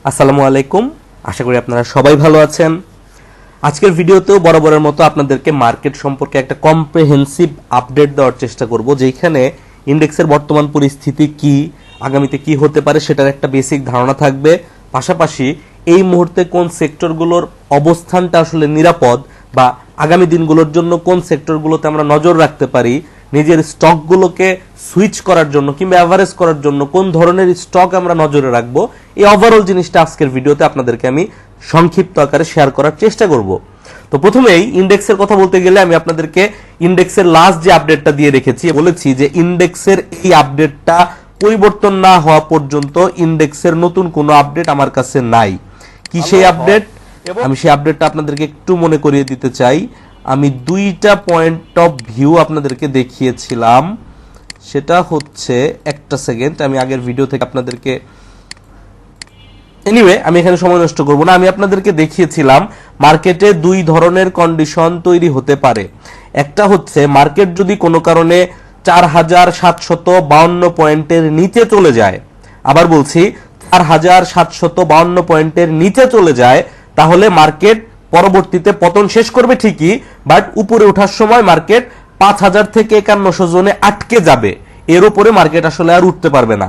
আসসালামু আলাইকুম, আশা করি আপনারা সবাই ভালো আছেন। আজকের ভিডিওতেও বরাবরের মতো আপনাদেরকে মার্কেট সম্পর্কে একটা কম্প্রিহেন্সিভ আপডেট দেওয়ার চেষ্টা করব, যেখানে ইন্ডেক্সের বর্তমান পরিস্থিতি কি, আগামীতে কি হতে পারে সেটার একটা বেসিক ধারণা থাকবে। পাশাপাশি এই মুহূর্তে কোন সেক্টরগুলোর অবস্থানটা আসলে নিরাপদ বা আগামী দিনগুলোর জন্য কোন সেক্টরগুলোতে আমরা নজর রাখতে পারি, নিজের স্টকগুলোকে সুইচ করার জন্য কিংবা অ্যাভারেজ করার জন্য কোন ধরনের স্টক আমরা নজরে রাখবো, এই ওভারঅল জিনিসটা আজকের ভিডিওতে আপনাদেরকে আমি সংক্ষিপ্ত আকারে শেয়ার করার চেষ্টা করব। তো প্রথমেই ইন্ডেক্সের কথা বলতে গেলে আমি আপনাদেরকে ইন্ডেক্সের লাস্ট যে আপডেটটা দিয়ে রেখেছি, বলেছি যে ইন্ডেক্সের এই আপডেটটা পরিবর্তন না হওয়া পর্যন্ত ইন্ডেক্সের নতুন কোনো আপডেট আমার কাছে নাই। কি সেই আপডেট? আমি সেই আপডেটটা আপনাদেরকে একটু মনে করিয়ে দিতে চাই। আমি দুইটা পয়েন্ট অফ ভিউ আপনাদেরকে দেখিয়েছিলাম, সেটা হচ্ছে একটা সেকেন্ড, আমি আগের ভিডিও থেকে আপনাদেরকে এনিওয়ে আমি এখানে সময় নষ্ট করব না। আমি আপনাদেরকে দেখিয়েছিলাম মার্কেটে দুই ধরনের কন্ডিশন তৈরি হতে পারে। একটা হচ্ছে মার্কেট যদি কোনো কারণে 4752 পয়েন্টের নিচে চলে যায়, আবার বলছি 4752 পয়েন্টের নিচে চলে যায়, তাহলে মার্কেট পরবর্তীতে পতন শেষ করবে ঠিকই, বাট উপরে ওঠার সময় মার্কেট 5000 থেকে 5100 জোনে আটকে যাবে। এর উপরে মার্কেট আসলে আর উঠতে পারবে না।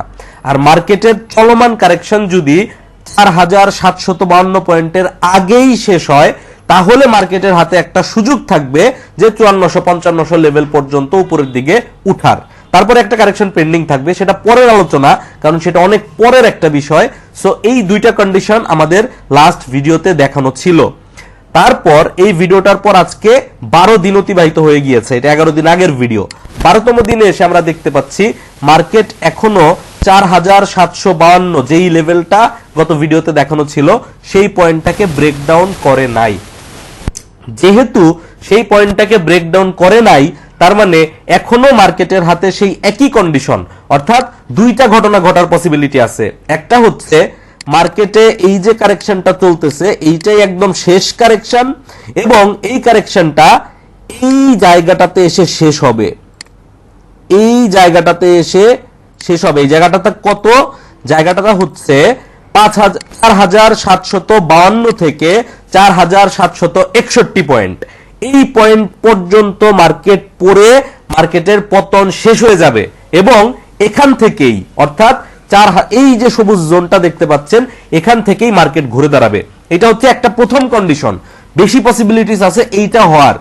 আর মার্কেটের চলমান কারেকশন যদি 4752 পয়েন্টের আগেই শেষ হয়, তাহলে মার্কেটের হাতে একটা সুযোগ থাকবে যে 5400-5500 লেভেল পর্যন্ত উপরের দিকে উঠার। তারপরে একটা কারেকশন পেন্ডিং থাকবে, সেটা পরের আলোচনা, কারণ সেটা অনেক পরের একটা বিষয়। সো এই দুইটা কন্ডিশন আমাদের লাস্ট ভিডিওতে দেখানো ছিল। তারপর এই ভিডিওটার পর আজকে 12 দিন অতিবাহিত হয়ে গিয়েছে, এটা 11 দিন আগের ভিডিও। 12তম দিনে এসে আমরা দেখতে পাচ্ছি মার্কেট এখনো 4752 যেই লেভেলটা গত ভিডিওতে দেখানো ছিল সেই পয়েন্টটাকে ব্রেকডাউন করে নাই। যেহেতু সেই পয়েন্টটাকে ব্রেকডাউন করে নাই, তার মানে এখনো মার্কেটের হাতে সেই একই কন্ডিশন, অর্থাৎ দুইটা ঘটনা ঘটার পসিবিলিটি আছে। একটা হচ্ছে মার্কেটে এই যে কারেকশনটা চলতেছে এইটাই একদম শেষ কারেকশন, এবং এই কারেকশনটা এই জায়গাটাতে এসে শেষ হবে। এই জায়গাটাতে এসে শেষ হবে। এই জায়গাটাতে কত? জায়গাটা হচ্ছে 4752 থেকে 4761 পয়েন্ট। এই পয়েন্ট পর্যন্ত মার্কেট পড়ে মার্কেটের পতন শেষ হয়ে যাবে, এবং এখান থেকেই অর্থাৎ এই যে সবুজ জোনটা দেখতে পাচ্ছেন, এখান থেকেই মার্কেট ঘুরে দাঁড়াবে। এটা হচ্ছে একটা প্রথম কন্ডিশন। বেশি পসিবিলিটিস আছে এইটা হওয়ার।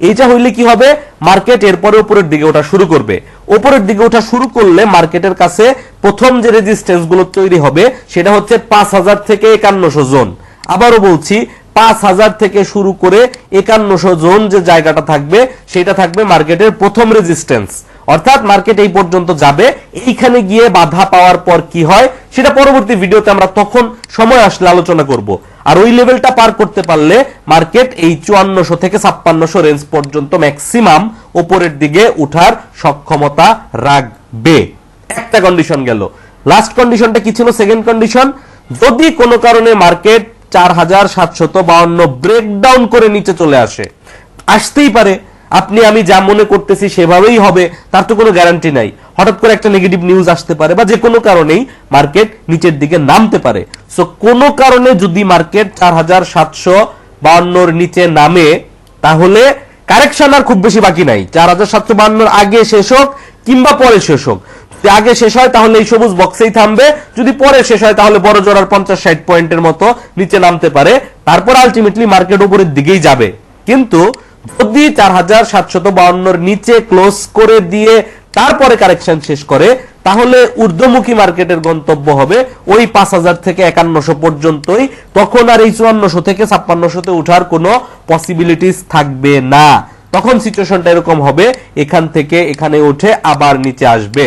এইটা হইলে কি হবে? মার্কেট এরপরে উপরের দিকে ওঠা শুরু করবে। উপরের দিকে ওঠা শুরু করলে মার্কেটের কাছে প্রথম যে রেজিস্ট্যান্স গুলো তৈরি হবে সেটা হচ্ছে 5000 থেকে 5100 জোন। আবারও বলছি, 5000 থেকে শুরু করে 5100 জোন যে জায়গাটা থাকবে সেটা থাকবে মার্কেটের প্রথম রেজিস্ট্যান্স। অর্থাৎ মার্কেট এই পর্যন্ত যাবে, এইখানে গিয়ে বাধা পাওয়ার পর কি হয় সেটা পরবর্তী ভিডিওতে আমরা তখন সময় আসলে আলোচনা করব। আর ওই লেভেলটা পার করতে পারলে মার্কেট এই 5400 থেকে 5600 রেঞ্জ পর্যন্ত ম্যাক্সিমাম উপরের দিকে উঠার সক্ষমতা রাখবে। একটা কন্ডিশন গেল। লাস্ট কন্ডিশনটা কি ছিল? সেকেন্ড কন্ডিশন, যদি কোনো কারণে মার্কেট 4752 ব্রেকডাউন করে নিচে চলে আসতেই পারে। আপনি আমি যা মনে করতেছি সেভাবেই হবে তার তো কোনো গ্যারান্টি নাই। হঠাৎ করে একটা নেগেটিভ নিউজ আসতে পারে, বা যে কোনো কারণেই মার্কেট নিচের দিকে নামতে পারে। সো কোনো কারণে যদি মার্কেট 4752 নিচে নামে, তাহলে কারেকশন আর খুব বেশি বাকি নাই। 4752 আগে শেষ হোক কিংবা পরে শেষ হোক, যদি আগে শেষ হয় তাহলে এই সবুজ বক্সেই থামবে, যদি পরে শেষ হয় তাহলে বড় জোড়ার 50-60 পয়েন্টের মতো নিচে নামতে পারে। তারপর আলটিমেটলি মার্কেট উপরের দিকেই যাবে। কিন্তু যদি 4752 নিচে ক্লোজ করে দিয়ে তারপরে কারেকশন শেষ করে, তাহলে ঊর্ধ্বমুখী মার্কেটের গন্তব্য হবে ওই 5000 থেকে 5100 পর্যন্তই। তখন আর এই 5400 থেকে 5600 উঠার কোনো পসিবিলিটিস থাকবে না। তখন সিচুয়েশনটা এরকম হবে, এখান থেকে এখানে উঠে আবার নিচে আসবে।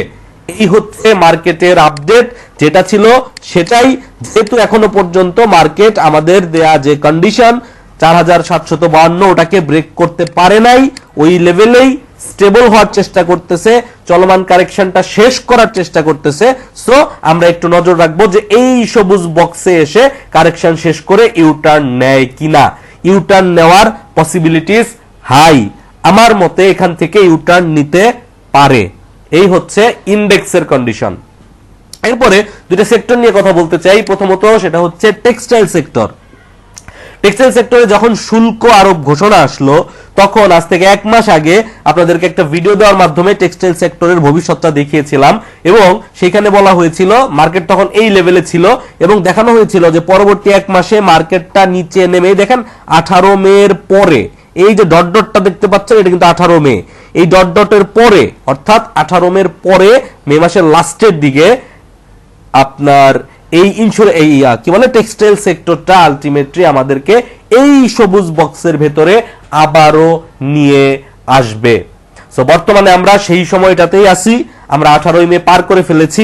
এই হচ্ছে মার্কেটের আপডেট, যেটা ছিল সেটাই। যেহেতু এখনো পর্যন্ত মার্কেট আমাদের দেয়া যে কন্ডিশন 4752 ওটাকে ব্রেক করতে পারে নাই, ওই লেভেলেই স্টেবল হওয়ার চেষ্টা করতেছে, চলমান কারেকশনটা শেষ করার চেষ্টা করতেছে। সো আমরা একটু নজর রাখবো যে এই সবুজ বক্সে এসে কারেকশন শেষ করে ইউটার্ন নেয় কিনা। ইউটার্ন নেওয়ার পসিবিলিটিস হাই। আমার মতে এখান থেকে ইউটার্ন নিতে পারে। এই হচ্ছে ইন্ডেক্সের কন্ডিশন। এরপরে দুটো সেক্টর নিয়ে কথা বলতে চাই। প্রথমত সেটা হচ্ছে টেক্সটাইল সেক্টর। টেক্সটাইল সেক্টরে যখন শুল্ক আরোপ ঘোষণা আসলো, তখন আজ থেকে 1 মাস আগে আপনাদেরকে একটা ভিডিও দেওয়ার মাধ্যমে টেক্সটাইল সেক্টরের ভবিষ্যৎটা দেখিয়েছিলাম, এবং সেখানে বলা হয়েছিল মার্কেট তখন এই লেভেলে ছিল, এবং দেখানো হয়েছিল যে পরবর্তী 1 মাসে মার্কেটটা নিচে নেমে, দেখেন 18 মের পরে এই যে ডট ডটটা দেখতে পাচ্ছেন, এটা কিন্তু 18 মে। এই ডট ডটের পরে অর্থাৎ 18 মের পরে মে মাসের লাস্টের দিকে আপনার এই কি বলে টেক্সটাইল সেক্টরটা আলটিমেটলি আমাদেরকে এই সবুজ বক্সের ভেতরে আবারও নিয়ে আসবে। সো বর্তমানে আমরা সেই সময়টাতেই আছি, আমরা 18 মে পার করে ফেলেছি।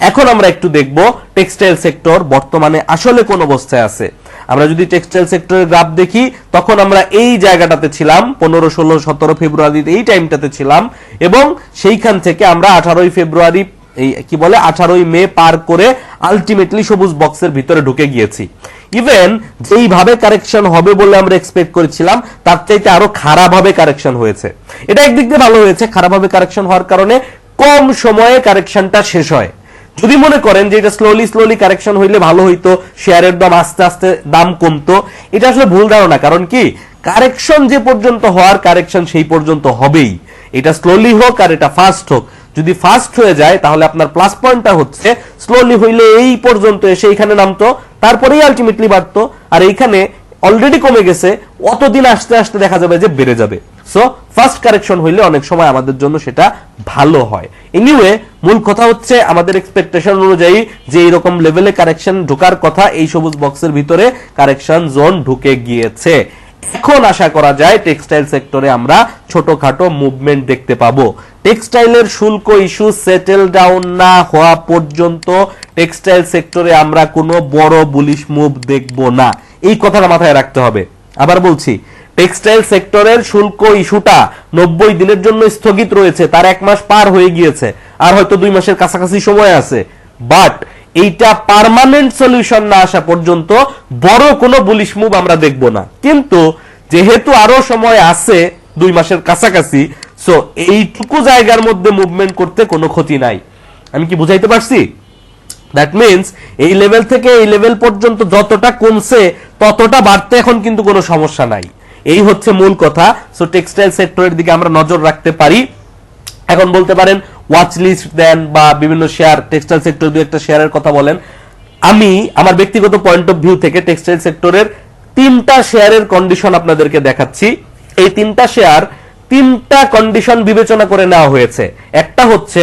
এখন আমরা একটু দেখব টেক্সটাইল সেক্টর বর্তমানে আসলে কোন অবস্থায় আছে। আমরা যদি টেক্সটাইল সেক্টরের গ্রাফ দেখি, তখন আমরা এই জায়গাটাতে ছিলাম 15, 16, 17 ফেব্রুয়ারিতে, এই টাইমটাতে ছিলাম, এবং সেইখান থেকে আমরা 18 ফেব্রুয়ারি এই কি বলে 18 মে পার করে আলটিমেটলি সবুজ বক্সের ভিতরে ঢুকে গিয়েছি। ইভেন যেইভাবে কারেকশন হবে বলে আমরা এক্সপেক্ট করেছিলাম, তার চাইতে আরো খারাপ ভাবে কারেকশন হয়েছে। এটা একদিক দিয়ে ভালো হয়েছে, খারাপ ভাবে কারেকশন হওয়ার কারণে কম সময়ে কারেকশনটা শেষ হয়। যদি মনে করেন যে এটা স্লোলি কারেকশন হইলে ভালো হইতো, শেয়ারের দাম আস্তে আস্তে দাম কমতো, এটা আসলে ভুল ধারণা। কারণ কি, কারেকশন যে পর্যন্ত হওয়ার কারেকশন সেই পর্যন্ত হবেই। এটা স্লোলি হোক আর এটা ফাস্ট হোক, যদি ফাস্ট হয়ে যায় তাহলে আপনার প্লাস পয়েন্টটা হচ্ছে স্লোলি হইলে এই পর্যন্ত এসে এখানে নামতো, তারপরেই আলটিমেটলি বাড়তো, আর এইখানে অলরেডি কমে গেছে, অতদিন আস্তে আস্তে দেখা যাবে যে বেড়ে যাবে। সো ফার্স্ট কারেকশন হইলে অনেক সময় আমাদের জন্য সেটা ভালো হয়। এনিওয়ে, মূল কথা হচ্ছে আমাদের এক্সপেকটেশন অনুযায়ী যে এইরকম লেভেলে কারেকশন ঢোকার কথা, এই সবুজ বক্সের ভিতরে কারেকশন জোন ঢুকে গিয়েছে। এখন আশা করা যায় টেক্সটাইল সেক্টরে আমরা ছোটখাটো মুভমেন্ট দেখতে পাবো। টেক্সটাইলের শুল্ক ইস্যু সেটেল ডাউন না হওয়া পর্যন্ত টেক্সটাইল সেক্টরে আমরা কোনো বড় বুলিশ মুভ দেখব না, এই কথাটা মাথায় রাখতে হবে। আবার বলছি, টেক্সটাইল সেক্টরের শুল্ক ইস্যুটা 90 দিনের জন্য স্থগিত রয়েছে, তার 1 মাস পার হয়ে গিয়েছে, আর হয়তো 2 মাসের কাছাকাছি সময় আছে। বাট এইটা পার্মানেন্ট সলিউশন না আসা পর্যন্ত বড় কোনো বুলিশ মুভ আমরা দেখব না। কিন্তু যেহেতু আরো সময় আছে 2 মাসের কাছাকাছি, সো এইটুকু জায়গার মধ্যে মুভমেন্ট করতে কোনো ক্ষতি নাই। আমি কি বুঝাইতে পারছি? দ্যাট মিনস এই লেভেল থেকে এই লেভেল পর্যন্ত যতটা কমছে ততটা বাড়তে এখন কিন্তু কোনো সমস্যা নাই, এই হচ্ছে মূল কথা। সো টেক্সটাইল সেক্টরের দিকে আমরা নজর রাখতে পারি। এখন বলতে পারেন ওয়াচ লিস্ট দেন বা বিভিন্ন শেয়ার, টেক্সটাইল সেক্টর 2-1টা শেয়ারের কথা বলেন। আমি আমার ব্যক্তিগত পয়েন্ট অফ ভিউ থেকে টেক্সটাইল সেক্টরের 3টা শেয়ারের কন্ডিশন আপনাদেরকে দেখাচ্ছি। এই 3টা শেয়ার 3টা কন্ডিশন বিবেচনা করে নেওয়া হয়েছে। একটা হচ্ছে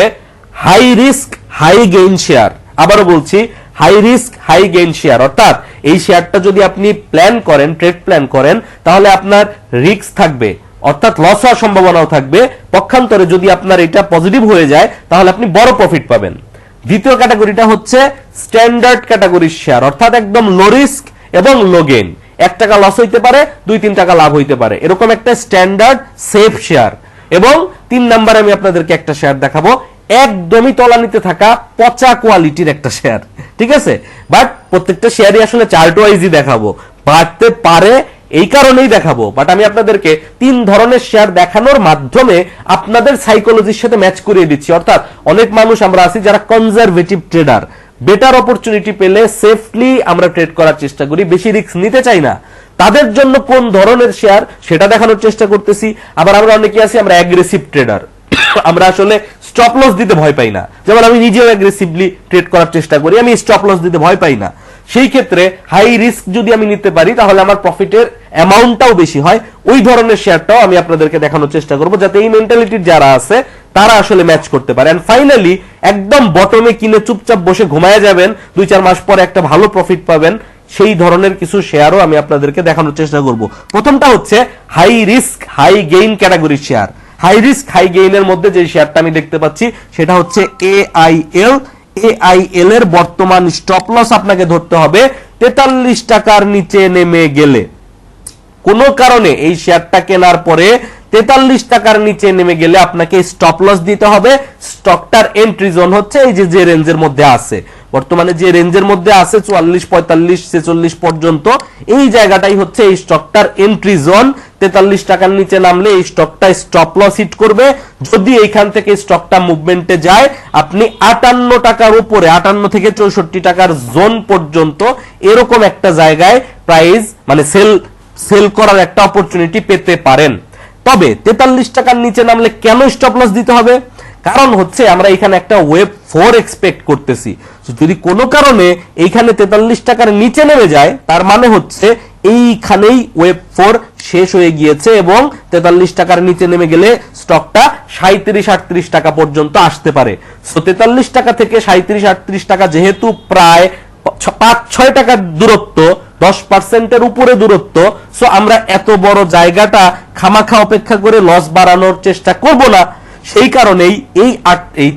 high risk high gain share, আবারও বলছি high risk high gain share, অর্থাৎ এই শেয়ারটা যদি আপনি প্ল্যান করেন, ট্রেড প্ল্যান করেন, তাহলে আপনার রিস্ক থাকবে, অর্থাৎ লস হওয়ার সম্ভাবনাও থাকবে। পক্ষান্তরে যদি আপনার এটা পজিটিভ হয়ে যায় তাহলে আপনি বড় প্রফিট পাবেন। দ্বিতীয় ক্যাটাগরিটা হচ্ছে স্ট্যান্ডার্ড ক্যাটাগরির শেয়ার, অর্থাৎ একদম লো রিস্ক এবং লো গেইন, 1 টাকা লস হইতে পারে, 2-3 টাকা লাভ হইতে পারে, এরকম একটা স্ট্যান্ডার্ড সেফ শেয়ার। এবং 3 নম্বরে আমি আপনাদেরকে একটা শেয়ার দেখাবো, একদমই তলানিতে থাকা পচা কোয়ালিটির একটা শেয়ার, ঠিক আছে? বাট প্রত্যেকটা শেয়ারই আসলে চার্ট ওয়াইজই দেখাবো, বাড়তে পারে এই কারণেই দেখাবো। বাট আমি আপনাদেরকে 3 ধরনের শেয়ার দেখানোর মাধ্যমে আপনাদের সাইকোলজির সাথে ম্যাচ করিয়ে দিচ্ছি। অর্থাৎ অনেক মানুষ আমরা আছি যারা কনজারভেটিভ ট্রেডার, বেটার অপরচুনিটি পেলে সেফলি আমরা ট্রেড করার চেষ্টা করি, বেশি রিস্ক নিতে চাই না। তাদের জন্য কোন ধরনের শেয়ার সেটা দেখানোর চেষ্টা করতেছি। আবার আমরা অনেকে আছি আমরা অ্যাগ্রেসিভ ট্রেডার, আমরা আসলে স্টপ লস দিতে ভয় পাই না। যেমন আমি নিজেও অ্যাগ্রেসিভলি ট্রেড করার চেষ্টা করি, আমি স্টপ লস দিতে ভয় পাই না। সেই ক্ষেত্রে হাই রিস্ক যদি আমি নিতে পারি তাহলে আমার প্রফিটের অ্যামাউন্টটাও বেশি হয়। ওই ধরনের শেয়ারটাও আমি আপনাদেরকে দেখানোর চেষ্টা করব, যাতে এই মেন্টালিটির যারা আছে তারা আসলে ম্যাচ করতে পারে। এন্ড ফাইনালি একদম বটমে কিনে চুপচাপ বসে ঘুমায় যাবেন, 2-4 মাস পরে একটা ভালো প্রফিট পাবেন, সেই ধরনের কিছু শেয়ারও আমি আপনাদেরকে দেখানোর চেষ্টা করব। প্রথমটা হচ্ছে হাই রিস্ক হাই গেইন ক্যাটাগরির শেয়ার। হাই রিস্ক হাই গেইনের মধ্যে যে শেয়ারটা আমি দেখতে পাচ্ছি সেটা হচ্ছে AIL। AIL এর বর্তমান স্টপ লস আপনাকে ধরতে হবে 43 টাকার নিচে নেমে গেলে। কোনো কারণে এই শেয়ারটা কেনার পরে 43 টাকার নিচে নেমে গেলে আপনাকে স্টপ লস দিতে হবে। স্টকটার এন্ট্রি জোন হচ্ছে এই যে রেঞ্জের মধ্যে আছে, বর্তমানে যে রেঞ্জের মধ্যে আছে 44, 45, 46 পর্যন্ত, এই জায়গাটাই হচ্ছে এই স্টকটার এন্ট্রি জোন। 43 টাকার নিচে নামলে এই স্টকটা স্টপ লস হিট করবে। যদি এইখান থেকে স্টকটা মুভমেন্টে যায়, আপনি 58 টাকার উপরে, 58 থেকে 64 টাকার জোন পর্যন্ত এরকম একটা জায়গায় প্রাইস মানে সেল করার একটা অপরচুনিটি পেতে পারেন। তবে 43 টাকার নিচে নামলে কেন স্টপ লস দিতে হবে? কারণ হচ্ছে আমরা এখানে একটা ওয়েভ 4 এক্সপেক্ট করতেছি। যদি কোনো কারণে এইখানে 43 টাকার নিচে নেমে যায়, তার মানে হচ্ছে এইখানেই ওয়েভ 4 শেষ হয়ে গিয়েছে এবং 43 টাকার নিচে নেমে গেলে স্টকটা 37-38 টাকা পর্যন্ত আসতে পারে। সো 43 টাকা থেকে 37-38 টাকা যেহেতু প্রায় 5-6 টাকার দূরত্ব, 10% উপরে দূরত্ব, সো আমরা এত বড় জায়গাটা খামাখা অপেক্ষা করে লস বাড়ানোর চেষ্টা করব না। সেই কারণেই এই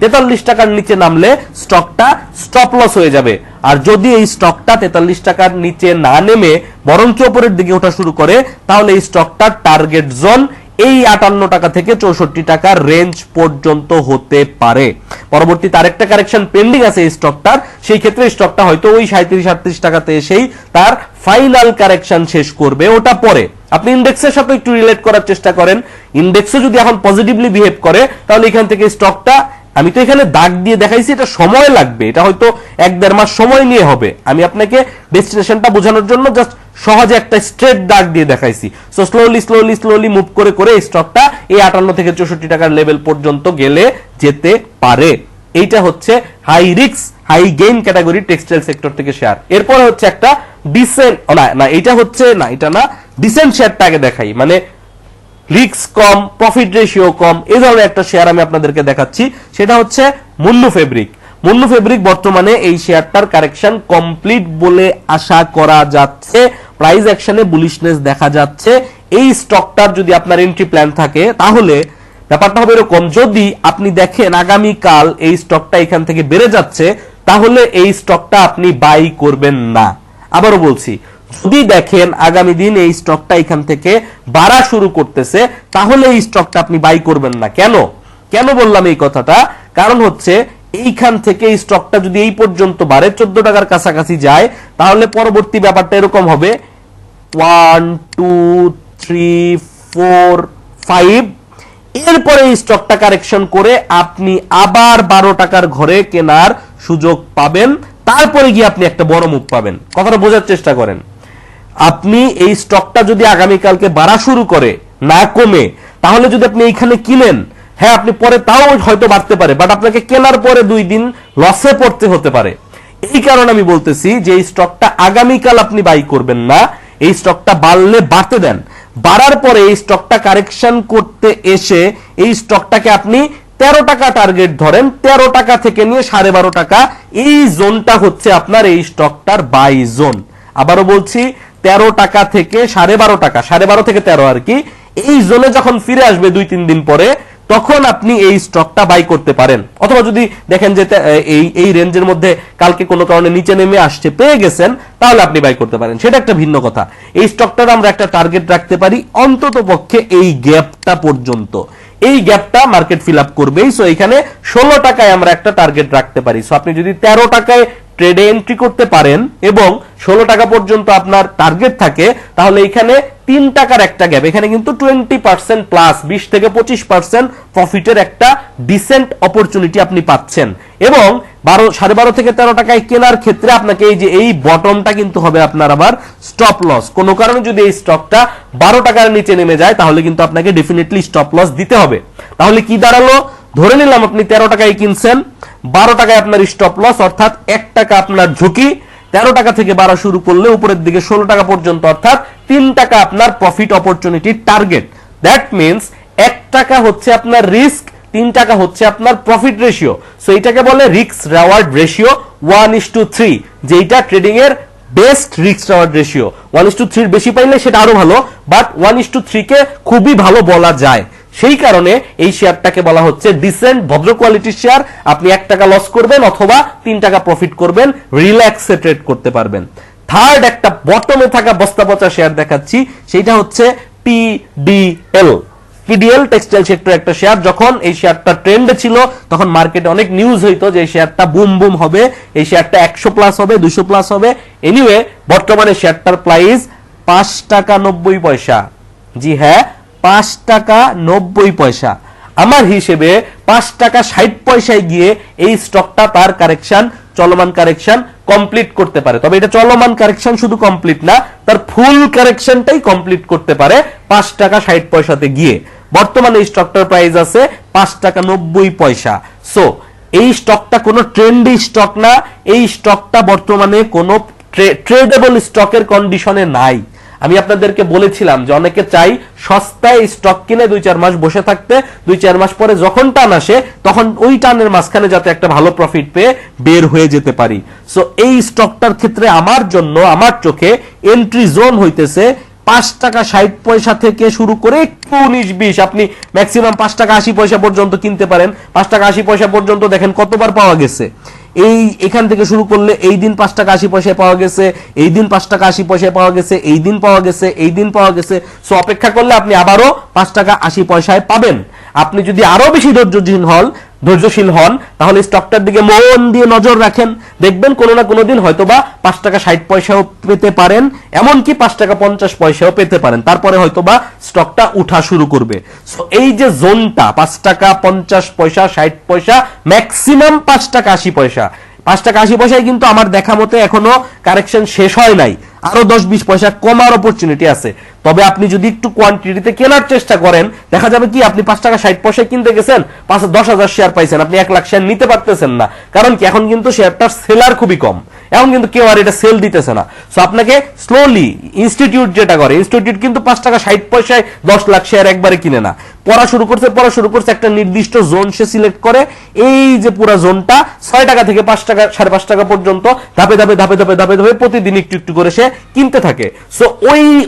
43 টাকার নিচে নামলে স্টকটা স্টপ লস হয়ে যাবে। আর যদি এই স্টকটা 43 টাকার নিচে না নেমে বরঞ্চ উপরের দিকে ওঠা শুরু করে, তাহলে এই স্টকটার টার্গেট জোন এই 58 টাকা থেকে 64 টাকার রেঞ্জ পর্যন্ত হতে পারে। পরবর্তীতে আরেকটা কারেকশন পেন্ডিং আছে এই স্টকটার, সেই ক্ষেত্রে স্টকটা হয়তো ওই 37-38 টাকাতে এসেই তার ফাইনাল কারেকশন শেষ করবে, ওটা পরে। আপনি ইন্ডেক্সের সাথে একটু রিলেট করার চেষ্টা করেন। ইন্ডেক্সে যদি এখন পজিটিভলি বিহেভ করে, তাহলে এখান থেকে স্টকটা, আমি তো এখানে দাগ দিয়ে দেখাইছি, এটা সময় লাগবে, এটা হয়তো 1-1.5 মাস সময় নিয়ে হবে। আমি আপনাকে ডেস্টিনেশনটা বোঝানোর জন্য জাস্ট সহজে একটা স্ট্রেট দাগ দিয়ে দেখাইছি। সো স্লোলি মুভ করে করে এই স্টকটা এই 58 থেকে 64 টাকার লেভেল পর্যন্ত গেলে যেতে পারে। এইটা হচ্ছে high risk high gain category textile sector থেকে শেয়ার। এরপরে হচ্ছে একটা ডিসেন্ট, না এটা হচ্ছে না, এটা না, ডিসেন্ট শেয়ারটা আগে দেখাই, মানে রিস্ক কম, প্রফিট রেশিও কম, এই ধরনের একটা শেয়ার আমি আপনাদেরকে দেখাচ্ছি। সেটা হচ্ছে মুন্নু ফেব্রিক। মুন্নু ফেব্রিক বর্তমানে এই শেয়ারটার কারেকশন কমপ্লিট বলে আশা করা যাচ্ছে, প্রাইস অ্যাকশনে বুলিশনেস দেখা যাচ্ছে। এই স্টকটার যদি আপনার এন্ট্রি প্ল্যান থাকে, তাহলে ব্যাপারটা হবে এরকম, যদি আপনি দেখেন আগামীকাল এই স্টকটা এখান থেকে বেড়ে যাচ্ছে, তাহলে এই স্টকটা আপনি বাই করবেন না। আবারও বলছি, যদি দেখেন আগামী দিন এই স্টকটা এখান থেকে বাড়া শুরু করতেছে, তাহলে এই স্টকটা আপনি বাই করবেন না। কেন বললাম এই কথাটা? কারণ হচ্ছে এইখান থেকে এই স্টকটা যদি এই পর্যন্ত বাড়ে, 14 টাকার কাছাকাছি যায়, তাহলে পরবর্তী ব্যাপারটা এরকম হবে 1 2 3 4 5, এরপরে এই স্টকটা কারেকশন করে আপনি আবার 12 টাকার ঘরে কেনার সুযোগ পাবেন। তারপরে গিয়ে আপনি একটা বড় মুভ পাবেন। কথাটা বোঝার চেষ্টা করেন। আপনি এই স্টকটা যদি আগামীকালকে বাড়া শুরু করে, না কমে, তাহলে যদি আপনি এইখানে কিনেন, হ্যাঁ আপনি পরে তাও হয়তো বাড়তে পারে, বাট আপনাকে কেনার পরে 2 দিন লসে পড়তে হতে পারে। এই কারণে আমি বলতেছি যে এই স্টকটা আগামীকাল আপনি বাই করবেন না, এই স্টকটা বাড়লে বাড়তে দেন। বাড়ার পরে এই স্টকটা কারেকশন করতে এসে এই স্টকটাকে আপনি 13 টাকা টার্গেট ধরেন, 13 টাকা থেকে নিয়ে 12.5 টাকা, এই জোনটা হচ্ছে আপনার এই স্টকটার বাই জোন। আবারও বলছি, 13 টাকা থেকে 12.5 টাকা, 12.5 থেকে 13 আর কি, এই জোনে যখন ফিরে আসবে 2-3 দিন পরে, তখন আপনি এই স্টকটা বাই করতে পারেন। অথবা যদি দেখেন যে এই রেঞ্জের মধ্যে কালকে কোনো কারণে নিচে নেমে আসছে, পেয়ে গেছেন, তাহলে আপনি বাই করতে পারেন, সেটা একটা ভিন্ন কথা। এই স্টকটার আমরা একটা টার্গেট রাখতে পারি অন্তত পক্ষে এই গ্যাপটা পর্যন্ত। এই গ্যাপটা মার্কেট ফিল আপ করবেই। সো এখানে 16 টাকায় আমরা একটা টার্গেট রাখতে পারি। সো আপনি যদি 13 টাকায় ট্রেডে এন্ট্রি করতে পারেন এবং 16 টাকা পর্যন্ত আপনার টার্গেট থাকে, তাহলে এখানে 3 টাকার একটা গ্যাপ, এখানে কিন্তু 20% প্লাস 20 থেকে 25% প্রফিটের একটা ডিসেন্ট অপরচুনিটি আপনি পাচ্ছেন। এবং 12.5 থেকে 13 টাকায় কেনার ক্ষেত্রে আপনাকে এই যে এই বটমটা কিন্তু হবে আপনার আবার স্টপ লস। কোনো কারণে যদি এই স্টকটা 12 টাকার নিচে নেমে যায়, তাহলে কিন্তু আপনাকে ডেফিনেটলি স্টপ লস দিতে হবে। তাহলে কি দাঁড়ালো? ধরে নিলাম আপনি 13 টাকায় কিনছেন, 12 টাকায় আপনার স্টপ লস, অর্থাৎ 1 টাকা আপনার ঝুঁকি। 13 টাকা থেকে বাড়া শুরু করলে উপরের দিকে 16 টাকা পর্যন্ত, অর্থাৎ 3 টাকা আপনার profit opportunity target. That means 1 টাকা হচ্ছে আপনার রিস্ক, 3 টাকা হচ্ছে আপনার প্রফিট রেশিও। সো এটাকে বলে রিস্ক রেওয়ার্ড রেশিও 1:3, যেটা ট্রেডিং এর বেস্ট রিস্ক রেওয়ার্ড রেশিও। 1:3 বেশি পাইলে সেটা আরো ভালো, বাট 1:3 কে খুবই ভালো বলা যায়। সেই কারণে এই শেয়ারটাকে বলা হচ্ছে ডিসেন্ট ভদ্র কোয়ালিটির শেয়ার। আপনি 1 টাকা লস করবেন অথবা 3 টাকা প্রফিট করবেন, রিল্যাক্সে ট্রেড করতে পারবেন। থার্ড একটা বটমে থাকা বস্তা পচা শেয়ার দেখাচ্ছি, সেটা হচ্ছে TDL। এসপিডিএল টেক্সটাইল সেক্টর একটা শেয়ার, যখন এই শেয়ারটা ট্রেন্ডে ছিল তখন মার্কেটে অনেক নিউজ হইতো যে এই শেয়ারটা বুম বুম হবে, এই শেয়ারটা 100 প্লাস হবে, 200 প্লাস হবে। এনিওয়ে বর্তমানে শেয়ারটার প্রাইস 5 টাকা 90 পয়সা। জি হ্যাঁ, 5 টাকা 90 পয়সা। আমার হিসেবে 5 টাকা 60 পয়সায় গিয়ে এই স্টকটা তার কারেকশন, চলমান কারেকশন কমপ্লিট করতে পারে। তবে এটা চলমান কারেকশন শুধু কমপ্লিট না, তার ফুল কারেকশনটাই কমপ্লিট করতে পারে 5 টাকা 60 পয়সাতে গিয়ে। বর্তমানে এই স্টকটার প্রাইস আছে 5 টাকা 90 পয়সা। সো এই স্টকটা কোনো ট্রেন্ডি স্টক না, এই স্টকটা বর্তমানে কোনো ট্রেডেবল স্টকের কন্ডিশনে নাই। আমি আপনাদেরকে বলেছিলাম যে অনেকে চাই সস্তায় স্টক কিনে 2-4 মাস বসে থাকতে, 2-4 মাস পরে যখন টান আসে তখন ওই টানের মাঝখানে যাতে একটা ভালো প্রফিট পেয়ে বের হয়ে যেতে পারি। সো এই স্টকটার ক্ষেত্রে আমার জন্য, আমার চোখে এন্ট্রি জোন হইতেছে 5 টাকা 60 পয়সা থেকে শুরু করে 19-20, আপনি ম্যাক্সিমাম 5 টাকা 80 পয়সা পর্যন্ত কিনতে পারেন। 5 টাকা 80 পয়সা পর্যন্ত দেখেন কতবার পাওয়া গেছে। এই এখান থেকে শুরু করলে এই দিন 5 টাকা 80 পয়সায় পাওয়া গেছে, এই দিন 5 টাকা 80 পয়সায় পাওয়া গেছে, এই দিন পাওয়া গেছে, এই দিন পাওয়া গেছে। সো অপেক্ষা করলে আপনি আবারও 5 টাকা 80 পয়সায় পাবেন। আপনি যদি আরো বেশি ধৈর্যশীল হন তাহলে স্টকটার দিকে মন দিয়ে নজর রাখেন, দেখবেন কোনো না কোনো দিন হয়তোবা 5 টাকা 60 পয়সাও পেতে পারেন, এমনকি 5 টাকা 50 পয়সাও পেতে পারেন। তারপরে হয়তোবা স্টকটা উঠা শুরু করবে। সো এই যে জোনটা 5 টাকা 50 পয়সা, 60 পয়সা, ম্যাক্সিমাম 5 টাকা 80 পয়সা, 5 টাকা 80 পয়সায় কিন্তু আমার দেখা মতে এখনো কারেকশন শেষ হয় নাই, আরো 10-20 পয়সা কমার অপরচুনিটি আছে। তবে আপনি যদি একটু কোয়ান্টিটিতে কেনার চেষ্টা করেন, দেখা যাবে কি আপনি 5 টাকা 60 পয়সায় কিনতে গেছেন, 10,000 শেয়ার পাইছেন, আপনি 1 লাখ শেয়ার নিতে পারতেছেন না। কারণ কি, এখন কিন্তু শেয়ারটার সেলার খুবই কম, এখন কিন্তু কেউ আর এটা সেল দিতেছে না। সো আপনাকে স্লোলি, ইনস্টিটিউট যেটা করে, ইনস্টিটিউট কিন্তু 5 টাকা 60 পয়সায় 10 লাখ শেয়ার একবারে কিনে না, পড়া শুরু করছে একটা নির্দিষ্ট জোন সে সিলেক্ট করে, এই যে পুরো জোনটা 6 টাকা থেকে 5 টাকা 5.5 টাকা পর্যন্ত ধাপে ধাপে প্রতিদিন একটু একটু করে সে কিনতে থাকে। সো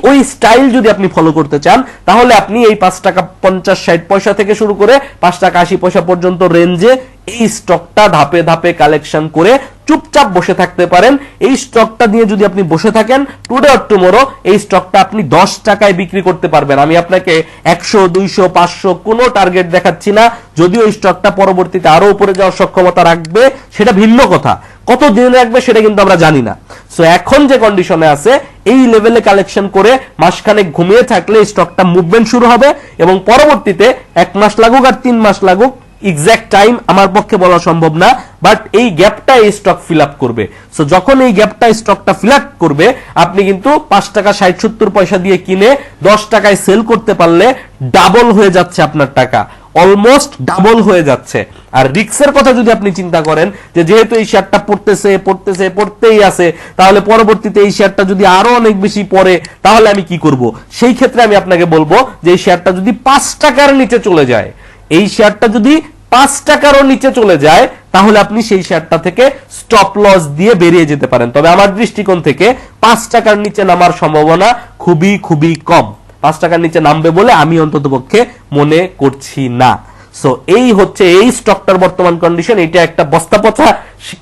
ওই স্টাইল যদি আপনি ফলো করতে চান তাহলে আপনি এই 5 টাকা 50-60 পয়সা থেকে শুরু করে 5 টাকা 80 পয়সা পর্যন্ত রেঞ্জে এই স্টকটা ধাপে ধাপে কালেকশন করে চুপচাপ বসে থাকতে পারেন। এই স্টকটা নিয়ে যদি আপনি বসে থাকেন, টুডে অর টুমরো এই স্টকটা আপনি 10 টাকায় বিক্রি করতে পারবেন। আমি আপনাকে 100, 200, 500 কোনো টার্গেট দেখাচ্ছি না। যদিও এই স্টকটা পরবর্তীতে আরো উপরে যাওয়ার সক্ষমতা রাখবে সেটা ভিন্ন কথা, কত দিন রাখবে সেটা কিন্তু আমরা জানি না। সো এখন যে কন্ডিশনে আছে, এই লেভেলে কালেকশন করে মাসখানেক ঘুমিয়ে থাকলে এই স্টকটা মুভমেন্ট শুরু হবে এবং পরবর্তীতে 1 মাস লাগুক আর 3 মাস লাগুক, এক্সাক্ট টাইম আমার পক্ষে বলা সম্ভব না, বাট এই গ্যাপটা এই স্টক ফিল আপ করবে। সো যখন এই গ্যাপটা স্টকটা ফিল আপ করবে, আপনি কিন্তু 5 টাকা 60-70 পয়সা দিয়ে কিনে 10 টাকায় সেল করতে পারলে ডাবল হয়ে যাচ্ছে আপনার টাকা, অলমোস্ট ডাবল হয়ে যাচ্ছে। আর রিস্কের কথা যদি আপনি চিন্তা করেন যে যেহেতু এই শেয়ারটা পড়তেই আছে, তাহলে পরবর্তীতে এই শেয়ারটা যদি আরো অনেক বেশি পড়ে তাহলে আমি কি করব, সেই ক্ষেত্রে আমি আপনাকে বলবো যে এই শেয়ারটা যদি 5 টাকার নিচে চলে যায়, এই শেয়ারটা যদি 5 টাকারও নিচে চলে যায়, তাহলে আপনি সেই শেয়ারটা থেকে স্টপ লস দিয়ে বেরিয়ে যেতে পারেন। তবে আমার দৃষ্টিকোণ থেকে 5 টাকার নিচে নামার সম্ভাবনা খুবই খুবই কম, 5 টাকার নিচে নামবে বলে আমি অন্ততপক্ষে মনে করছি না। সো এই হচ্ছে এই স্টকটার বর্তমান কন্ডিশন। এটা একটা বস্তা পচা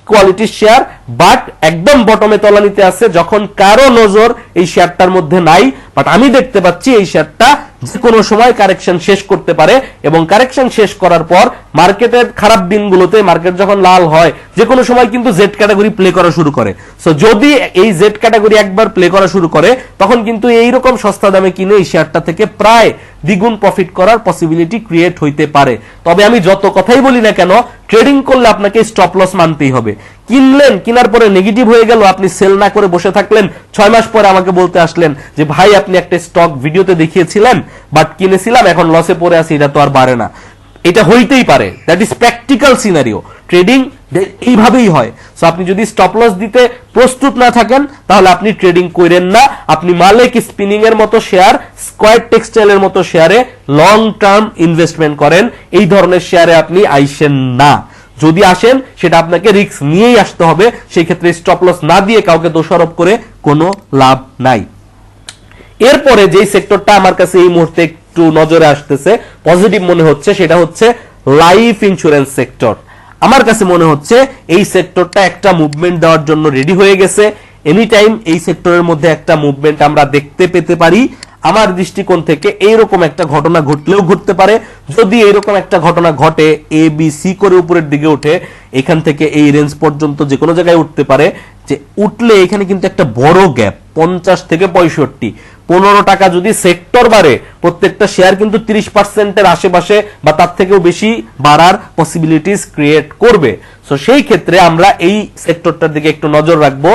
কোয়ালিটির শেয়ার, বাট একদম বটমে তলানিতে আছে, যখন কারো নজর এই শেয়ারটার মধ্যে নাই। বাট আমি দেখতে পাচ্ছি এই শেয়ারটা যে কোনো সময় কারেকশন শেষ করতে পারে এবং কারেকশন শেষ করার পর মার্কেটের খারাপ দিনগুলোতে, মার্কেট যখন লাল হয়, যে কোনো সময় কিন্তু জেড ক্যাটাগরি প্লে করা শুরু করে। সো যদি এই জেড ক্যাটাগরি একবার প্লে করা শুরু করে, তখন কিন্তু এইরকম সস্তা দামে কিনে এই শেয়ারটা থেকে প্রায় দ্বিগুণ প্রফিট করার পসিবিলিটি ক্রিয়েট হইতে পারে। তবে আমি যত কথাই বলি না কেন, ট্রেডিং করলে আপনাকে স্টপ লস মানতেই হবে। কিনলেন, কেনার পরে নেগেটিভ হয়ে গেল, আপনি সেল না করে বসে থাকলেন, 6 মাস পরে আমাকে বলতে আসলেন যে ভাই আপনি একটা স্টক ভিডিওতে দেখিয়েছিলেন বাট কিনেছিলাম, এখন লসে পড়ে আছি, এটা তো আর বাড়ে না। এটা হইতেই পারে, that is practical scenario. Trading এইভাবেই হয়। সো আপনি যদি স্টপ লস দিতে প্রস্তুত না থাকেন তাহলে আপনি ট্রেডিং করেন না। আপনি মালিক স্পিনিং এর মতো শেয়ার, স্কয়ার টেক্সটাইলের মতো শেয়ারে লং টার্ম ইনভেস্টমেন্ট করেন। এই ধরনের শেয়ারে আপনি আইসেন না। যদি আসেন সেটা আপনাকে রিস্ক নিয়েই আসতে হবে, সেই ক্ষেত্রে স্টপ লস না দিয়ে কাউকে দোষারোপ করে কোনো লাভ নাই। এরপরে যে সেক্টরটা আমার কাছে এই মুহূর্তে একটু নজরে আসতেছে, পজিটিভ মনে হচ্ছে, সেটা হচ্ছে লাইফ ইন্স্যুরেন্স সেক্টর। আমার কাছে মনে হচ্ছে এই সেক্টরটা একটা মুভমেন্ট দেওয়ার জন্য রেডি হয়ে গেছে। এনি টাইম এই সেক্টরের মধ্যে একটা মুভমেন্ট আমরা দেখতে পেতে পারি। আমার দৃষ্টিকোণ থেকে এইরকম একটা ঘটনা ঘটলেও ঘটতে পারে। যদি এইরকম একটা ঘটনা ঘটে, এ বি সি করে উপরের দিকে উঠে, এখান থেকে এই রেঞ্জ পর্যন্ত যে কোনো জায়গায় উঠতে পারে, যে উঠলে এখানে কিন্তু একটা বড় গ্যাপ 50 থেকে 65, 15 টাকা যদি সেক্টর বাড়ে, প্রত্যেকটা শেয়ার কিন্তু 30% আশেপাশে বা তার থেকেও বেশি বাড়ার পসিবিলিটিস ক্রিয়েট করবে। সো সেই ক্ষেত্রে আমরা এই সেক্টরটার দিকে একটু নজর রাখবো,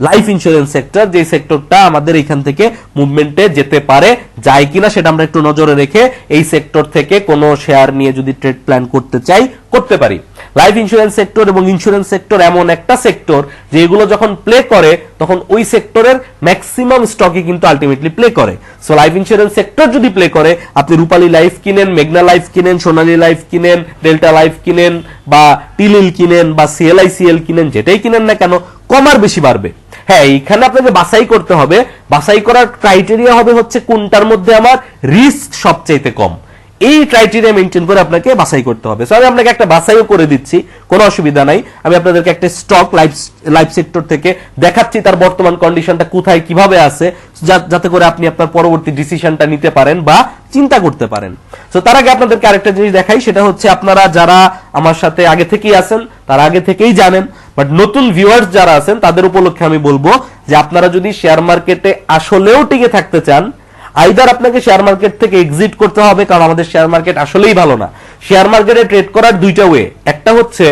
লাইফ ইন্স্যুরেন্স সেক্টর, যে সেক্টরটা আমাদের এখান থেকে মুভমেন্টে যেতে পারে, যায় কিনা সেটা আমরা একটু নজরে রেখে এই সেক্টর থেকে কোনো শেয়ার নিয়ে যদি ট্রেড প্ল্যান করতে চাই, করতে পারি। লাইফ ইন্স্যুরেন্স সেক্টর এবং ইন্স্যুরেন্স সেক্টর এমন একটা সেক্টর যে এগুলো যখন প্লে করে তখন ওই সেক্টরের ম্যাক্সিমাম স্টকই কিন্তু আলটিমেটলি প্লে করে। সো লাইফ ইন্স্যুরেন্স সেক্টর যদি প্লে করে, আপনি রূপালী লাইফ কিনেন, মেঘনা লাইফ কিনেন, সোনালী লাইফ কিনেন, ডেল্টা লাইফ কিনেন, বা টিলিল কিনেন, বা সিএলআইসিএল কিনেন, যেটাই কিনেন না কেন, কম আর বেশি বাড়বে। হ্যাঁ, এইখানে আপনাকে বাছাই করতে হবে। বাছাই করার ক্রাইটেরিয়া হবে হচ্ছে কোনটার মধ্যে আমার রিস্ক সবচাইতে কম, এই ক্রাইটেরিয়া মেনটেন করে আপনাকে বাছাই করতে হবে। সো আমি আপনাকে একটা বাছাইও করে দিচ্ছি, কোনো অসুবিধা নাই। আমি আপনাদেরকে একটা স্টক লাইফ সেক্টর থেকে দেখাচ্ছি তার বর্তমান কন্ডিশনটা কোথায় কিভাবে আছে, যাতে করে আপনি আপনার পরবর্তী ডিসিশনটা নিতে পারেন বা চিন্তা করতে পারেন। সো তার আগে আপনাদেরকে আরেকটা জিনিস দেখাই, সেটা হচ্ছে আপনারা যারা আমার সাথে আগে থেকেই আছেন তারা আগে থেকেই জানেন, বাট নতুন ভিউয়ার্স যারা আছেন তাদের উপলক্ষে আমি বলবো যে আপনারা যদি শেয়ার মার্কেটে আসলেও টিকে থাকতে চান, আইদার আপনাকে শেয়ার মার্কেট থেকে এক্সিট করতে হবে, কারণ আমাদের শেয়ার মার্কেট আসলেই ভালো না। শেয়ার মার্কেটে ট্রেড করার দুইটা ওয়ে, একটা হচ্ছে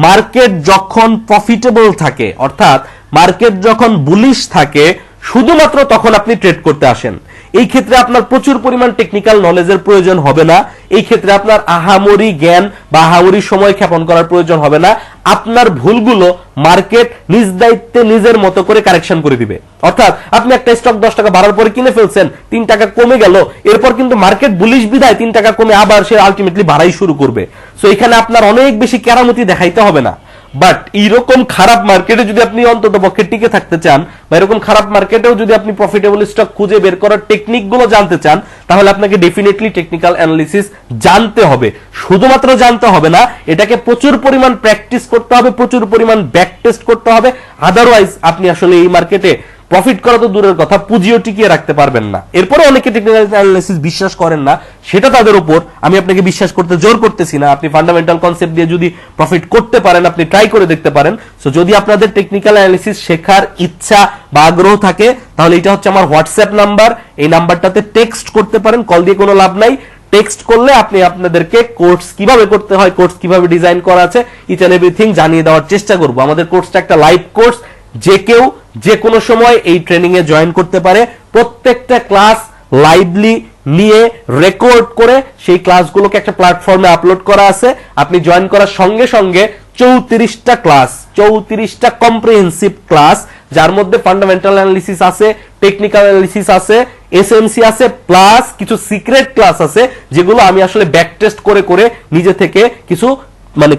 মার্কেট যখন প্রফিটেবল থাকে, অর্থাৎ মার্কেট যখন বুলিশ থাকে, শুধুমাত্র তখন আপনি ট্রেড করতে আসেন। এই ক্ষেত্রে আপনার প্রচুর পরিমাণ টেকনিক্যাল নলেজের প্রয়োজন হবে না। এই ক্ষেত্রে আপনার আহামরি জ্ঞান বা আহামরি সময় ক্ষেপণ করার প্রয়োজন হবে না। আপনার ভুলগুলো মার্কেট নিজ দায়িত্বে নিজের মতো করে কারেকশন করে দিবে। অর্থাৎ আপনি একটা স্টক 10 টাকা বাড়ার পরে কিনে ফেলছেন, 3 টাকা কমে গেল, এরপর কিন্তু মার্কেট বুলিশ বিধায় 3 টাকা কমে আবার সে আলটিমেটলি বাড়াই শুরু করবে। সো এখানে আপনার অনেক বেশি কেরামতি দেখাইতে হবে না। বাট এইরকম খারাপ মার্কেটে যদি আপনি অন্তত পক্ষে টিকে থাকতে চান, বা এরকম খারাপ মার্কেটেও যদি আপনি প্রফিটেবল স্টক খুঁজে বের করার টেকনিক গুলো জানতে চান, তাহলে আপনাকে ডেফিনেটলি টেকনিক্যাল অ্যানালিসিস জানতে হবে। শুধুমাত্র জানতে হবে না, এটাকে প্রচুর পরিমাণ প্র্যাকটিস করতে হবে, প্রচুর পরিমাণ ব্যাক টেস্ট করতে হবে। আদারওয়াইজ আপনি আসলে এই মার্কেটে প্রফিট করা তো দূরের কথা, পুঁজিও টিকিয়ে রাখতে পারবেন না। এরপরে অনেকে টেকনিক্যাল অ্যানালিসিস বিশ্বাস করেন না, সেটা তাদের উপর, আমি আপনাকে বিশ্বাস করতে জোর করতেছি না। আপনি ফান্ডামেন্টাল কনসেপ্ট দিয়ে যদি প্রফিট করতে পারেন, আপনি ট্রাই করে দেখতে পারেন। সো যদি আপনাদের টেকনিক্যাল অ্যানালিসিস শেখার ইচ্ছা বা আগ্রহ থাকে, তাহলে এটা হচ্ছে আমার হোয়াটসঅ্যাপ নাম্বার। এই নাম্বারটাতে টেক্সট করতে পারেন, কল দিয়ে কোনো লাভ নাই। টেক্সট করলে আপনি আপনাদেরকে কোর্স কিভাবে করতে হয়, কোর্স কিভাবে ডিজাইন করা আছে, ইচ এন্ড এভরিথিং জানিয়ে দেওয়ার চেষ্টা করব। আমাদের কোর্সটা একটা লাইভ কোর্স, যে কেউ যে কোনো সময় এই ট্রেনিং এ জয়েন করতে পারে। প্রত্যেকটা ক্লাস লাইভলি নিয়ে রেকর্ড করে সেই ক্লাসগুলোকে একটা প্ল্যাটফর্মে আপলোড করা আছে। আপনি জয়েন করার সঙ্গে সঙ্গে 34টা ক্লাস, 34টা কম্প্রিহেন্সিভ ক্লাস, যার মধ্যে ফান্ডামেন্টাল অ্যানালিসিস আছে, টেকনিক্যাল অ্যানালিসিস আছে, এসএমসি আছে, প্লাস কিছু সিক্রেট ক্লাস আছে, যেগুলো আমি আসলে ব্যাক টেস্ট করে করে নিজে থেকে কিছু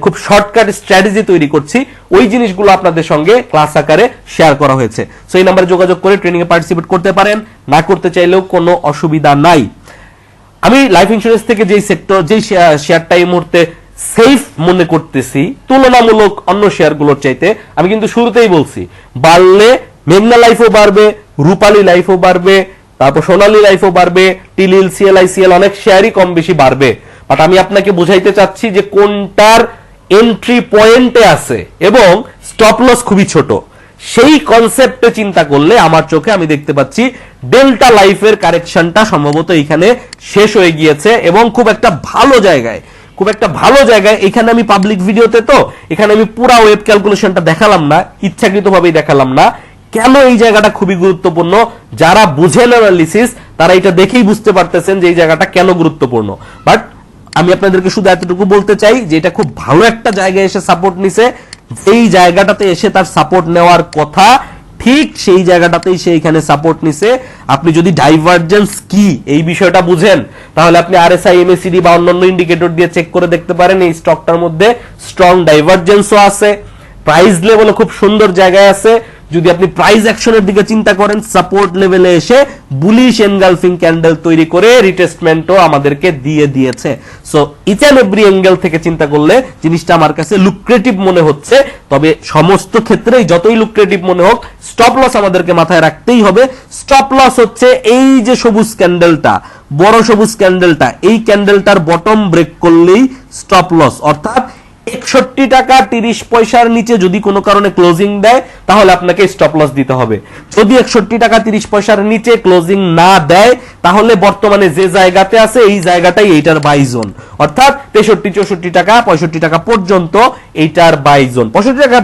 খুব শর্টকাট স্ট্র্যাটেজি তৈরি করছি। ওই জিনিসগুলো আপনাদের সঙ্গে ক্লাস আকারে শেয়ার করা হয়েছে। সো এই নাম্বারে যোগাযোগ করে ট্রেনিং এ পার্টিসিপেট করতে পারেন, না করতে চাইলেও কোনো অসুবিধা নাই। আমি লাইফ ইন্স্যুরেন্স থেকে যেই সেক্টর, যেই শেয়ারটা এই মুহূর্তে সেফ মনে করতেছি তুলনামূলক অন্য শেয়ারগুলোর চাইতে, আমি কিন্তু শুরুতেই বলছি, বাড়লে মেঘনা লাইফও বাড়বে, রূপালী লাইফও বাড়বে, তারপর সোনালী লাইফও বাড়বে, টিলিল, সিএলআইসিএল অনেক শেয়ারই কম বেশি বাড়বে। বাট আমি আপনাকে বুঝাইতে চাচ্ছি যে কোনটার এন্ট্রি পয়েন্টে আছে এবং স্টপ লস খুবই ছোট। সেই কনসেপ্টে চিন্তা করলে আমার চোখে আমি দেখতে পাচ্ছি ডেল্টা লাইফের কারেকশনটা সম্ভবত এখানে শেষ হয়ে গিয়েছে এবং খুব একটা ভালো জায়গায়, খুব একটা ভালো জায়গায়। এখানে আমি পাবলিক ভিডিওতে তো এখানে আমি পুরো ওয়েব ক্যালকুলেশনটা দেখালাম না, ইচ্ছাকৃতভাবেই দেখালাম না। কেন এই জায়গাটা খুবই গুরুত্বপূর্ণ, যারা বুঝেন অ্যানালিসিস তারা এটা দেখেই বুঝতে পারতেছেন যে এই জায়গাটা কেন গুরুত্বপূর্ণ। বাট আমি আপনাদেরকে শুধু এতটুকু বলতে চাই যে এটা খুব ভালো একটা জায়গায় এসে সাপোর্ট নিছে। এই জায়গাটাতে এসে তার সাপোর্ট নেওয়ার কথা, ঠিক সেই জায়গাটাতেই সে এখানে সাপোর্ট নিছে। আপনি যদি ডাইভারজেন্স কি এই বিষয়টা বুঝেন, তাহলে আপনি আরএসআই, এমএসিডি বা অন্যান্য ইন্ডিকেটর দিয়ে চেক করে দেখতে পারেন এই স্টকটার মধ্যে স্ট্রং ডাইভারজেন্সও আছে, প্রাইস লেভেলও খুব সুন্দর জায়গায় আছে, যদি আপনি প্রাইস অ্যাকশনের দিকে চিন্তা করেন, সাপোর্ট লেভেলে এসে বুলিশ এনগালফিং ক্যান্ডেল তৈরি করে রিটেস্টমেন্টও আমাদেরকে দিয়ে দিয়েছে। So each and every angle থেকে চিন্তা করলে জিনিসটা আমার কাছে লুক্রেটিভ মনে হচ্ছে। তবে সমস্ত ক্ষেত্রেই যতই লুক্রেটিভ মনে হোক, স্টপ লস আমাদেরকে মাথায় রাখতেই হবে। স্টপ লস হচ্ছে এই যে সবুজ ক্যান্ডেলটা, বড় সবুজ ক্যান্ডেলটা, এই ক্যান্ডেলটার বটম ব্রেক করলেই স্টপ লস, অর্থাৎ 61 টাকা 30 পয়সার নিচে যদি কোনো কারণে ক্লোজিং দেয় তাহলে আপনাকে স্টপ লস দিতে হবে। যদি 61 টাকা 30 পয়সার নিচে ক্লোজিং না দেয় তাহলে বর্তমানে যে জায়গাতে আছে এই জায়গাটাই এইটার বাই জোন, অর্থাৎ 63 64 টাকা 65 টাকা পর্যন্ত এইটার বাই জোন। 65 টাকা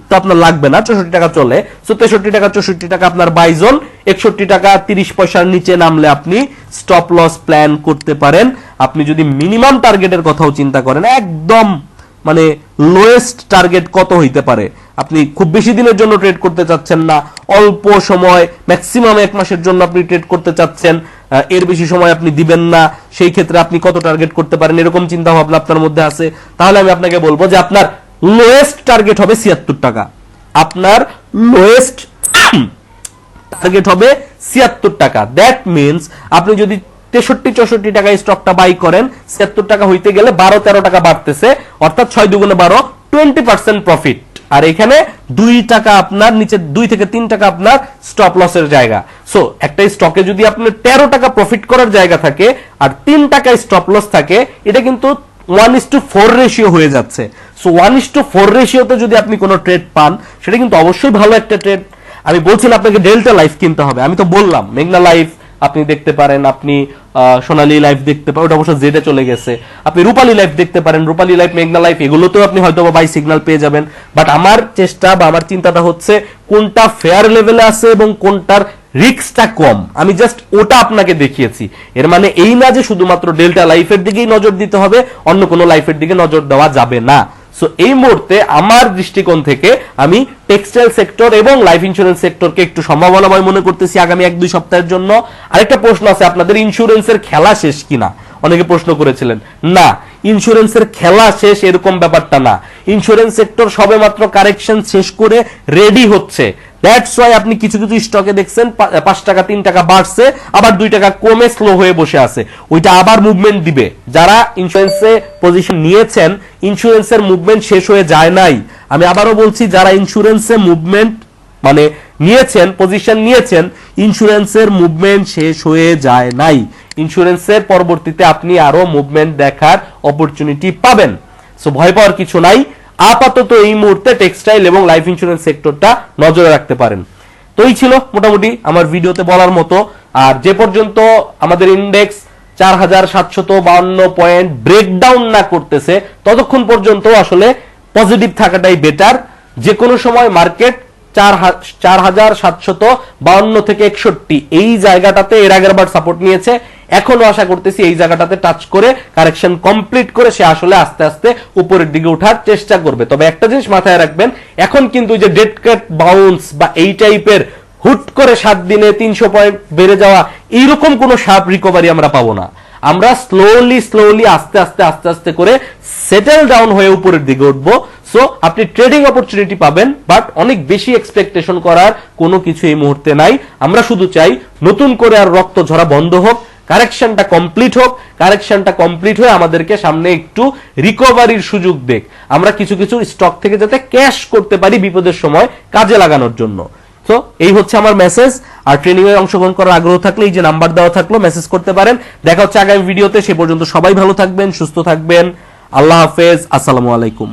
তো আপনার লাগবে না, 64 টাকা চলে। সো 63 টাকা 64 টাকা আপনার বাই জোন। 61 টাকা 30 পয়সার নিচে নামলে আপনি স্টপ লস প্ল্যান করতে পারেন। আপনি যদি মিনিমাম টার্গেটের কথাও চিন্তা করেন, একদম মানে লোয়েস্ট টার্গেট কত হইতে পারে, আপনি খুব বেশি দিনের জন্য ট্রেড করতে চাচ্ছেন না, অল্প সময় ম্যাক্সিমাম 1 মাসের জন্য আপনি ট্রেড করতে চাচ্ছেন, এর বেশি সময় আপনি দিবেন না, সেই ক্ষেত্রে আপনি কত টার্গেট করতে পারেন এরকম চিন্তা ভাবনা আপনার মধ্যে আছে, তাহলে আমি আপনাকে বলবো যে আপনার লোয়েস্ট টার্গেট হবে 76 টাকা। আপনার লোয়েস্ট টার্গেট হবে 76 টাকা। দ্যাট মিনস আপনি যদি 63 64 টাকায় স্টকটা বাই করেন, 76 টাকা হইতে গেলে 12 13 টাকা বাড়তেছে, অর্থাৎ 6 দুগুণে 12, 20% প্রফিট। আর এখানে 2 টাকা আপনার নিচে, 2 থেকে 3 টাকা আপনার স্টপ লসের জায়গা। সো একটা স্টকে যদি আপনার 13 টাকা প্রফিট করার জায়গা থাকে আর 3 টাকা স্টপ লস থাকে, এটা কিন্তু 1:4 রেশিও হয়ে যাচ্ছে। সো 1:4 রেশিওতে যদি আপনি কোনো ট্রেড পান, সেটা কিন্তু অবশ্যই ভালো একটা ট্রেড। আমি বলছিলাম আপনাকে ডেল্টা লাইফ কিনতে হবে, আমি তো বললাম মেঘনা লাইফ আপনি দেখতে পারেন, আপনি সোনালী লাইফ দেখতে পারেন, ওটা অবশ্য জেডে চলে গেছে। আপনি রূপালী লাইফ দেখতে পারেন, রূপালী লাইফ, মেঘনা লাইফ, এগুলোতেও আপনি হয়তো বাই সিগন্যাল পেয়ে যাবেন। বাট আমার চেষ্টা বা আমার চিন্তাটা হচ্ছে কোনটা ফেয়ার লেভেলে আছে এবং কোনটার রিস্কটা কম, আমি জাস্ট ওটা আপনাকে দেখিয়েছি। এর মানে এই না যে শুধুমাত্র ডেল্টা লাইফের দিকেই নজর দিতে হবে, অন্য কোনো লাইফের দিকে নজর দেওয়া যাবে না। সো এই মুহূর্তে আমার দৃষ্টিকোণ থেকে আমি টেক্সটাইল সেক্টর এবং লাইফ ইন্স্যুরেন্স সেক্টরকে একটু সম্ভাবনাময় মনে করতেছি আগামী 1-2 সপ্তাহের জন্য। আরেকটা প্রশ্ন আছে, আপনাদের ইন্স্যুরেন্সের খেলা শেষ কিনা অনেকে প্রশ্ন করেছিলেন। না, ইন্স্যুরেন্সের খেলা শেষ এরকম ব্যাপারটা না। ইন্স্যুরেন্স সেক্টর সবেমাত্র কারেকশন শেষ করে রেডি হচ্ছে। দ্যাটস ওয়াই আপনি কিছু কিছু স্টকে দেখছেন 5 টাকা 3 টাকা বাড়ছে, আবার 2 টাকা কমে স্লো হয়ে বসে আছে, ওইটা আবার মুভমেন্ট দিবে। যারা ইন্স্যুরেন্সে পজিশন নিয়েছেন, ইন্স্যুরেন্সের মুভমেন্ট শেষ হয়ে যায় নাই। আমি আবারও বলছি, যারা ইন্স্যুরেন্সে মুভমেন্ট মানে নিয়েছেন, পজিশন নিয়েছেন, ইন্স্যুরেন্সের মুভমেন্ট শেষ হয়ে যায় নাই। ইন্স্যুরেন্সের পরবর্তীতে আপনি আরো মুভমেন্ট দেখার অপরচুনিটি পাবেন। সো ভয় পাওয়ার কিছু নাই। আপাতত এই মুহূর্তে টেক্সটাইল এবং লাইফ ইন্স্যুরেন্স সেক্টরটা নজরে রাখতে পারেন। তো এই ছিল মোটামুটি আমার ভিডিওতে বলার মতো। আর যে পর্যন্ত আমাদের ইন্ডেক্স 4752 পয়েন্ট ব্রেকডাউন না করতেছে, ততক্ষণ পর্যন্ত আসলে পজিটিভ থাকাটাই বেটার। যে কোনো সময় মার্কেট 4752 থেকে 61 এই জায়গাটাতে এর আগের বার সাপোর্ট নিয়েছে। এখনো আশা করতেছি এই জায়গাটাতে টাচ করে কারেকশন কমপ্লিট করে সে আসলে আস্তে আস্তে উপরের দিকে ওঠার চেষ্টা করবে। তবে একটা জিনিস মাথায় রাখবেন, এখন কিন্তু যে ডেড ক্যাট বাউন্স বা এই টাইপের হুট করে 7 দিনে 300 পয়েন্ট বেড়ে যাওয়া, এইরকম কোনো শার্প রিকভারি আমরা পাবো না। আমরা স্লোলি আস্তে আস্তে করে সেটেল ডাউন হয়ে উপরের দিকে উঠবো। সো আপনি ট্রেডিং অপরচুনিটি পাবেন, বাট অনেক বেশি এক্সপেকটেশন করার কোনো কিছু এই মুহূর্তে নাই। আমরা শুধু চাই নতুন করে আর রক্ত ঝরা বন্ধ হোক, কারেকশনটা কমপ্লিট হোক, কারেকশনটা কমপ্লিট হয়ে আমাদেরকে সামনে একটু রিকভারির সুযোগ দেখ, আমরা কিছু কিছু স্টক থেকে যাতে ক্যাশ করতে পারি বিপদের সময় কাজে লাগানোর জন্য। তো এই হচ্ছে আমার মেসেজ। আর ট্রেনিং এ অংশগ্রহণ করার আগ্রহ থাকলে এই যে নাম্বার দেওয়া থাকলো, মেসেজ করতে পারেন। দেখা হচ্ছে আগামী ভিডিওতে। সে পর্যন্ত সবাই ভালো থাকবেন, সুস্থ থাকবেন। আল্লাহ হাফেজ, আসসালামু আলাইকুম।